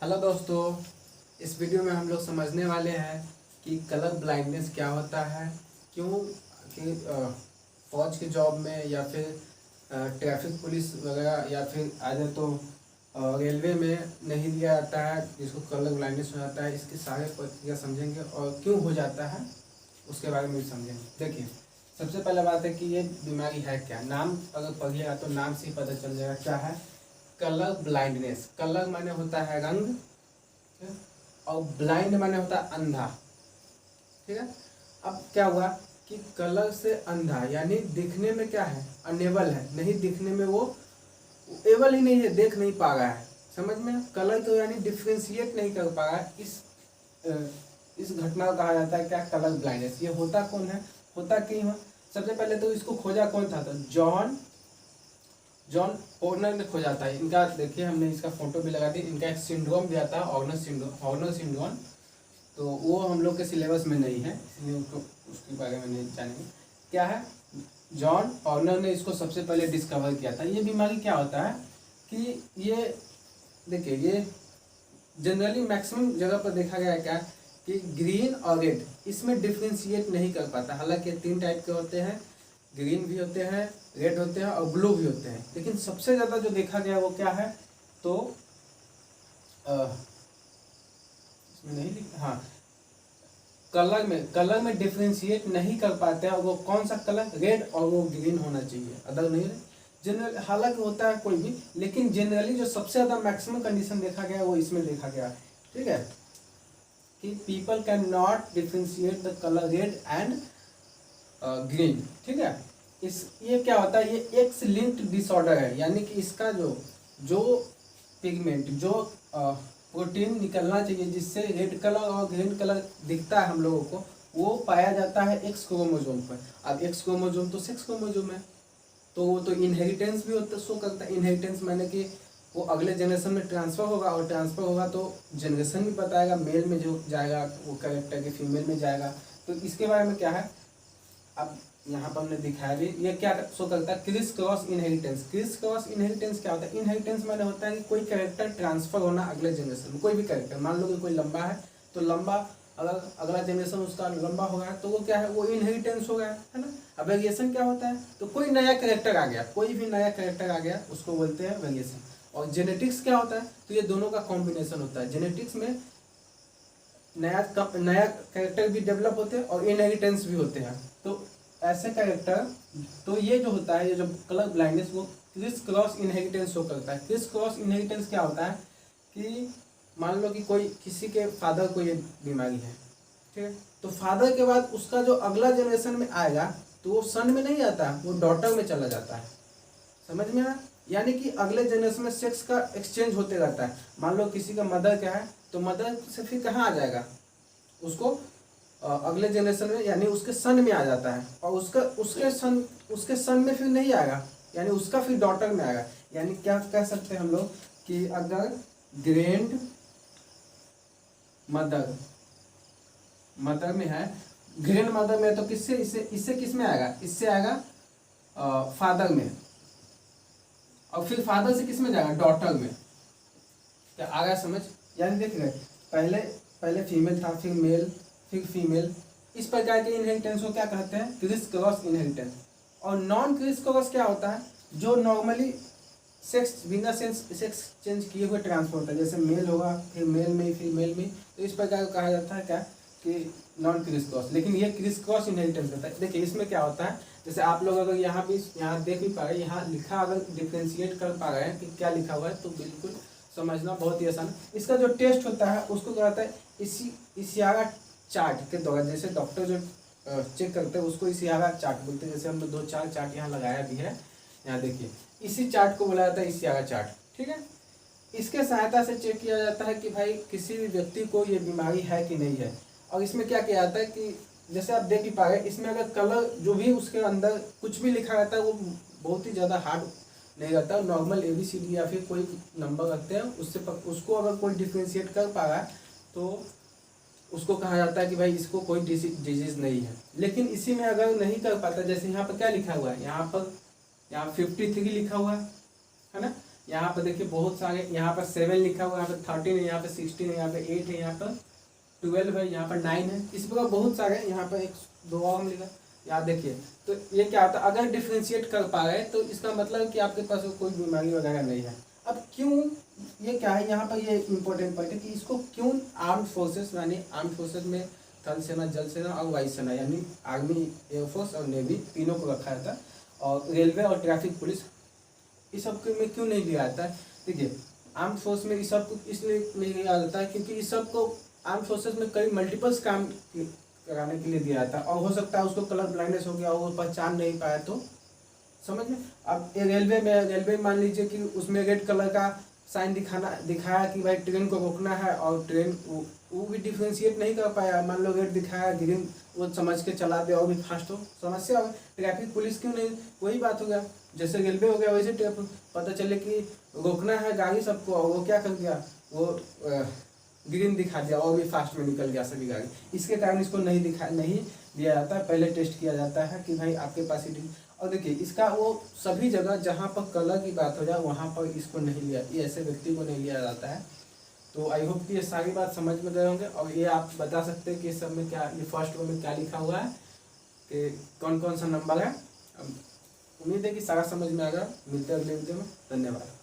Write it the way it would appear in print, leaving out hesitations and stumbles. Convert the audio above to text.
Hello दोस्तों, इस video में हम लोग समझने वाले हैं कि कलर ब्लाइंडनेस क्या होता है, क्यों कि फौज की जॉब में या फिर ट्रैफिक पुलिस वगैरह या फिर आज तो रेलवे में नहीं दिया जाता है जिसको कलर ब्लाइंडनेस हो जाता है। इसकी सारे प्रक्रिया समझेंगे और क्यों हो जाता है उसके बारे में भी समझेंगे। देखिए, सबसे पहले बात है कि ये बीमारी है क्या। नाम अगर पढ़िएगा तो नाम से ही पता चल जाएगा क्या है। कलर ब्लाइंडनेस, कलर माने होता है रंग, ठीक है? और ब्लाइंड माने होता है अंधा, ठीक है। अब क्या हुआ कि कलर से अंधा यानी दिखने में क्या है, अनेबल है, नहीं दिखने में वो एबल ही नहीं है, देख नहीं पा रहा है। समझ में, कलर को यानी डिफ्रेंशिएट नहीं कर पा रहा है। इस घटना को कहा जाता है क्या, कलर ब्लाइंडनेस। ये होता कौन है, होता क्यों है। सबसे पहले तो इसको खोजा कौन था, तो जॉन हॉर्नर ने खोजा था। इनका देखिए, हमने इसका फोटो भी लगा दी। इनका एक सिंड्रोम दिया था, हॉर्नर सिंड्रोम। तो वो हम लोग के सिलेबस में नहीं है, इसलिए उसके बारे में नहीं जानेंगे। क्या है, जॉन हॉर्नर ने इसको सबसे पहले डिस्कवर किया था। ये बीमारी क्या होता है कि ये देखिए, ये जनरली मैक्सिमम जगह पर देखा गया है क्या कि ग्रीन और रेड इसमें डिफ्रेंशिएट नहीं कर पाता। हालांकि 3 टाइप के होते हैं, ग्रीन भी होते हैं, रेड होते हैं और ब्लू भी होते हैं। लेकिन सबसे ज़्यादा जो देखा गया वो क्या है, तो इसमें नहीं लिखा, हाँ, कलर में डिफ्रेंशिएट नहीं कर पाते हैं। और वो कौन सा कलर, रेड और वो ग्रीन होना चाहिए, अदर नहीं। जनरल हालांकि होता है कोई भी, लेकिन जनरली जो सबसे ज़्यादा मैक्सिमम कंडीशन देखा गया है वो इसमें देखा गया है, ठीक है, कि people can not differentiate the colour red and green, ठीक है। ये क्या होता है, ये एक्स लिंक्ड डिसऑर्डर है। यानी कि इसका जो पिगमेंट, जो प्रोटीन निकलना चाहिए जिससे रेड कलर और ग्रीन कलर दिखता है हम लोगों को, वो पाया जाता है एक्स क्रोमोसोम पर। अब एक्स क्रोमोसोम तो सेक्स क्रोमोसोम है, तो वो तो इनहेरिटेंस भी होता शो करता है। इनहेरिटेंस माने कि वो अगले जनरेशन में ट्रांसफर होगा, और ट्रांसफर होगा तो जनरेशन भी बताएगा, मेल में जो जाएगा वो कैरेक्टर के फीमेल में जाएगा। तो इसके बारे में क्या है, अब यहाँ पर हमने दिखाया भी, ये क्या शो करता है, criss cross inheritance. Criss cross inheritance क्या होता है, इनहेरिटेंस माने होता है कि कोई कैरेक्टर ट्रांसफर होना अगले जनरेशन में। कोई भी कैरेक्टर, मान लो कि कोई लंबा है तो लंबा, अगर अगला जनरेशन उसका लंबा हो गया तो वो क्या है, वो इनहेरिटेंस हो गया है ना। अब वेरिएशन क्या होता है, तो कोई नया कैरेक्टर आ गया, कोई भी नया कैरेक्टर आ गया उसको बोलते हैं वेरिएशन। और जेनेटिक्स क्या होता है, तो ये दोनों का कॉम्बिनेशन होता है। जेनेटिक्स में नया कैरेक्टर भी डेवलप होते हैं और इनहेरिटेंस भी होते हैं। तो ऐसे कैरेक्टर, तो ये जो होता है, ये जो कलर ब्लाइंडनेस, वो क्रिस क्रॉस इनहेरिटेंस शो करता है। क्रिस क्रॉस इनहेरिटेंस क्या होता है कि मान लो कि कोई किसी के फादर को ये बीमारी है, ठीक है, तो फादर के बाद उसका जो अगला जनरेशन में आएगा तो वो सन में नहीं आता, वो डॉटर में चला जाता है। समझ में आया, यानी कि अगले जनरेशन में सेक्स का एक्सचेंज होते रहता है। मान लो किसी का मदर क्या है, तो मदर से फिर कहाँ आ जाएगा, उसको अगले जनरेशन में यानी उसके सन में आ जाता है, और उसके सन में फिर नहीं आएगा, यानी उसका फिर डॉटर में आएगा। यानी क्या कह सकते हैं हम लोग कि अगर ग्रैंड मदर में है, ग्रैंड मदर में, तो किससे इससे किस में आएगा, इससे आएगा फादर में, और फिर फादर से किस में जाएगा, डॉटर में। क्या आ गया समझ। यानी देख रहे, पहले फीमेल था, फिर मेल, फिर फीमेल। इस प्रकार के इनहेरिटेंस को क्या कहते हैं, क्रिस क्रॉस इनहेरिटेंस। और नॉन क्रिस क्रॉस क्या होता है, जो नॉर्मली सेक्स बिना सेक्स चेंज किए हुए ट्रांसफर होता है। जैसे मेल होगा फिर मेल में, फिर मेल में, तो इस प्रकार को कहा जाता है क्या, कि नॉन क्रिस क्रॉस। लेकिन ये क्रिस क्रॉस इनहेरिटेंस होता है। देखिए इसमें क्या होता है, जैसे आप लोग अगर यहाँ देख भी पा रहे हैं, यहाँ लिखा, अगर डिफ्रेंशिएट कर पा रहे हैं कि क्या लिखा हुआ है, तो बिल्कुल समझना बहुत ही आसान है। इसका जो टेस्ट होता है उसको क्या होता है, इशियागा चार्ट के द्वारा, जैसे डॉक्टर जो चेक करते हैं उसको इशियागा चार्ट बोलते हैं। जैसे हमने 2-4 चार्ट यहाँ लगाया भी है, यहाँ देखिए, इसी चार्ट को बोला जाता है इशियागा चार्ट, ठीक है। इसके सहायता से चेक किया जाता है कि भाई किसी भी व्यक्ति को ये बीमारी है कि नहीं है। और इसमें क्या किया जाता है कि जैसे आप देख ही पा रहे, इसमें अगर कलर जो भी उसके अंदर कुछ भी लिखा रहता है वो बहुत ही ज़्यादा हार्ड नहीं रहता, नॉर्मल ABCD या फिर कोई नंबर रखते हैं, उसको अगर कोई डिफ्रेंशिएट कर पा रहा है तो उसको कहा जाता है कि भाई इसको कोई डिजीज नहीं है। लेकिन इसी में अगर नहीं कर पाता, जैसे यहाँ पर क्या लिखा हुआ है, यहाँ 53 लिखा हुआ है ना, यहाँ पर देखिए बहुत सारे, यहाँ पर 7 लिखा हुआ है, यहाँ पर 13 है, यहाँ पर 16 है, यहाँ पर 8 है, यहाँ पर 12 है, यहाँ पर 9 है, इस प्रकार बहुत सारे। यहाँ पर एक दो और लिखा, यहाँ देखिए। तो ये क्या होता है, अगर डिफ्रेंशिएट कर पा रहे तो इसका मतलब कि आपके पास कोई बीमारी वगैरह नहीं है। अब क्यों, ये क्या है यहाँ पर, ये इंपॉर्टेंट पॉइंट है कि इसको क्यों आर्म्ड फोर्सेस, यानी आर्म्ड फोर्सेस में थल सेना, जल सेना और वायु सेना, यानी आर्मी, एयरफोर्स और नेवी तीनों को रखा जाता है, और रेलवे और ट्रैफिक पुलिस इस सब में क्यों नहीं दिया जाता है। देखिए आर्म्ड फोर्स में इस सब को इसलिए नहीं दिया जाता है क्योंकि इस सब को आर्म्ड फोर्सेस में कई मल्टीपल्स काम कराने के लिए दिया जाता है, और हो सकता है उसको कलर ब्लाइंडनेस हो गया और वो पहचान नहीं पाया तो, समझ में। अब रेलवे में मान लीजिए कि उसमें रेड कलर का साइन दिखाया कि भाई ट्रेन को रोकना है, और ट्रेन वो भी डिफ्रेंशिएट नहीं कर पाया, मान लो रेड दिखाया, ग्रीन वो समझ के चला दे और भी फास्ट हो, समस्या हो। ट्रैफिक पुलिस क्यों नहीं, वही बात हो गया, जैसे रेलवे हो गया वैसे ट्रैफिक, पता चले कि रोकना है गाड़ी सबको, और वो क्या कर दिया, वो ग्रीन दिखा दिया और भी फास्ट में निकल गया सभी गाड़ी। इसके कारण इसको नहीं दिया जाता है, पहले टेस्ट किया जाता है कि भाई आपके पास ही। और देखिए इसका वो सभी जगह जहाँ पर कलर की बात हो जाए वहाँ पर इसको नहीं लिया, ये ऐसे व्यक्ति को नहीं लिया जाता है। तो आई होप कि ये सारी बात समझ में गए होंगे, और ये आप बता सकते हैं कि इस सब में क्या, ये फर्स्ट रो में क्या लिखा हुआ है, कि कौन कौन सा नंबर है। उम्मीद है कि सारा समझ में आ गया। मिलते हैं अगले वीडियो में, धन्यवाद।